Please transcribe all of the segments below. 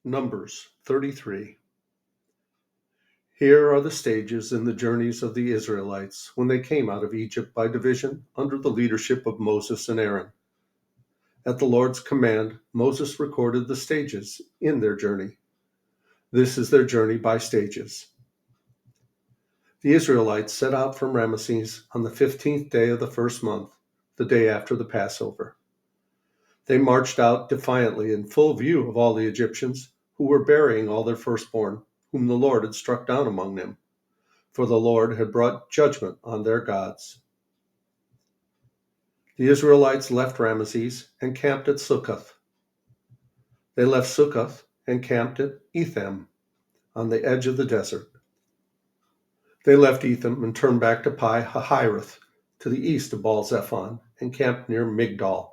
Numbers 33. Here are the stages in the journeys of the Israelites when they came out of Egypt by division under the leadership of Moses and Aaron. At the Lord's command, Moses recorded the stages in their journey. This is their journey by stages. The Israelites set out from Ramesses on the 15th day of the first month, the day after the Passover. They marched out defiantly in full view of all the Egyptians, who were burying all their firstborn, whom the Lord had struck down among them, for the Lord had brought judgment on their gods. The Israelites left Ramesses and camped at Succoth. They left Succoth and camped at Etham, on the edge of the desert. They left Etham and turned back to Pi Hahiroth, to the east of Baal Zephon, and camped near Migdol.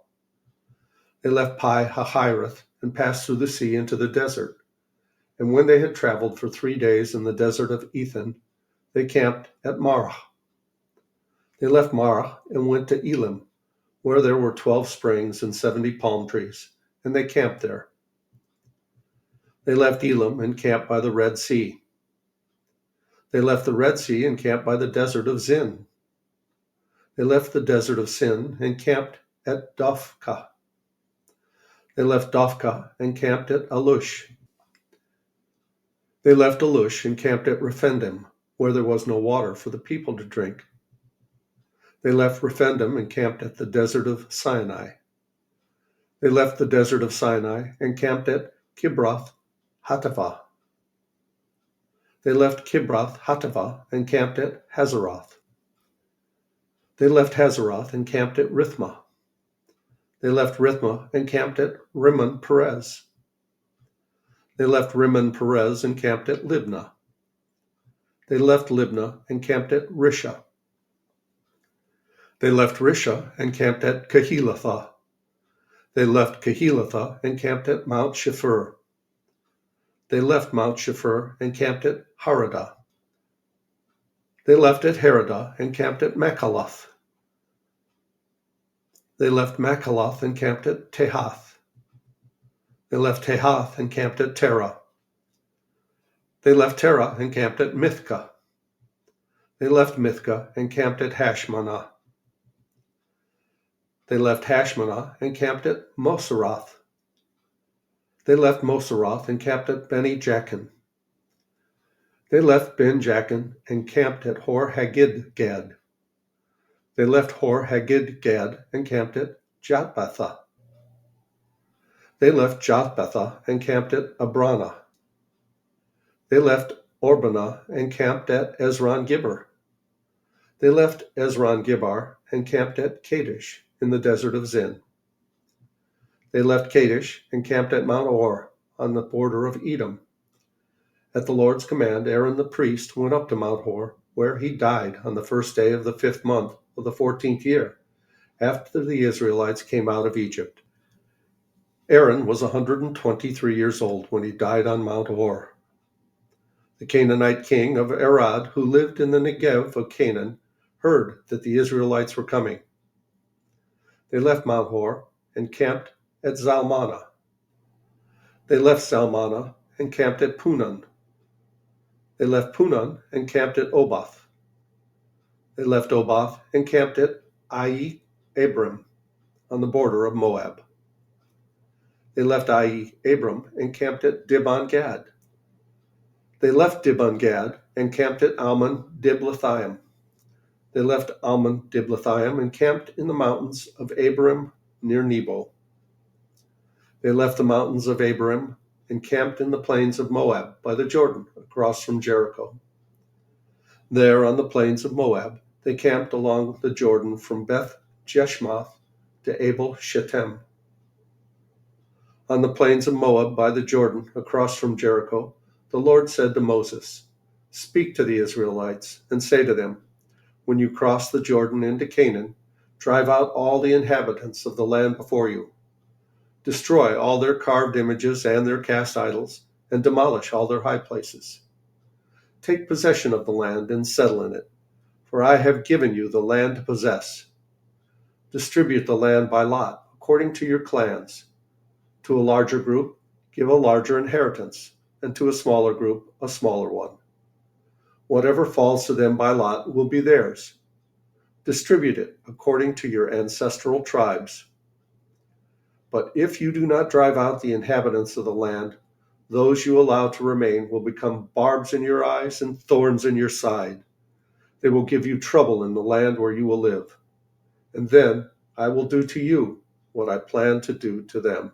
They left Pi Hahiroth and passed through the sea into the desert. And when they had traveled for 3 days in the desert of Ethan, they camped at Marah. They left Marah and went to Elim, where there were 12 springs and 70 palm trees, and they camped there. They left Elim and camped by the Red Sea. They left the Red Sea and camped by the desert of Zin. They left the desert of Sin and camped at Dophkah. They left Dophkah and camped at Alush. They left Alush and camped at Rephidim, where there was no water for the people to drink. They left Rephidim and camped at the desert of Sinai. They left the desert of Sinai and camped at Kibroth Hattaavah. They left Kibroth Hattaavah and camped at Hazeroth. They left Hazeroth and camped at Rithmah. They left Rithmah and camped at Rimmon Perez. They left Rimmon Perez and camped at Libnah. They left Libnah and camped at Risha. They left Risha and camped at Kehelathah. They left Kehelathah and camped at Mount Shepher. They left Mount Shepher and camped at Haradah. They left at Haradah and camped at Machaloth. They left Machaloth and camped at Tehath. They left Tehath and camped at Terah. They left Terah and camped at Mithkah. They left Mithkah and camped at Hashmanah. They left Hashmanah and camped at Moseroth. They left Moseroth and camped at Beni Jaakan. They left Ben Jaakan and camped at Hor Haggidgad. They left Hor Haggidgad and camped at Jotbathah. They left Jotbathah and camped at Abranah. They left Orbanah and camped at Ezron Gibber. They left Ezron Gibbar and camped at Kadesh in the desert of Zin. They left Kadesh and camped at Mount Or on the border of Edom. At the Lord's command, Aaron the priest went up to Mount Hor, where he died on the first day of the 5th month of the 14th year, after the Israelites came out of Egypt. Aaron was 123 years old when he died on Mount Hor. The Canaanite king of Arad, who lived in the Negev of Canaan, heard that the Israelites were coming. They left Mount Hor and camped at Zalmanah. They left Zalmanah and camped at Punon. They left Punon and camped at Oboth. They left Oboth and camped at Ai Abram on the border of Moab. They left Ai Abram and camped at Dibon Gad. They left Dibon Gad and camped at Almon Diblathaim. They left Almon Diblathaim and camped in the mountains of Abarim near Nebo. They left the mountains of Abarim and camped in the plains of Moab by the Jordan across from Jericho. There on the plains of Moab, they camped along the Jordan from Beth Jeshmoth to Abel Shittim. On the plains of Moab by the Jordan across from Jericho, the Lord said to Moses, "Speak to the Israelites and say to them, when you cross the Jordan into Canaan, drive out all the inhabitants of the land before you. Destroy all their carved images and their cast idols, and demolish all their high places. Take possession of the land and settle in it, for I have given you the land to possess. Distribute the land by lot, according to your clans. To a larger group, give a larger inheritance, and to a smaller group a smaller one. Whatever falls to them by lot will be theirs. Distribute it according to your ancestral tribes. But if you do not drive out the inhabitants of the land, those you allow to remain will become barbs in your eyes and thorns in your side. They will give you trouble in the land where you will live. And then I will do to you what I plan to do to them.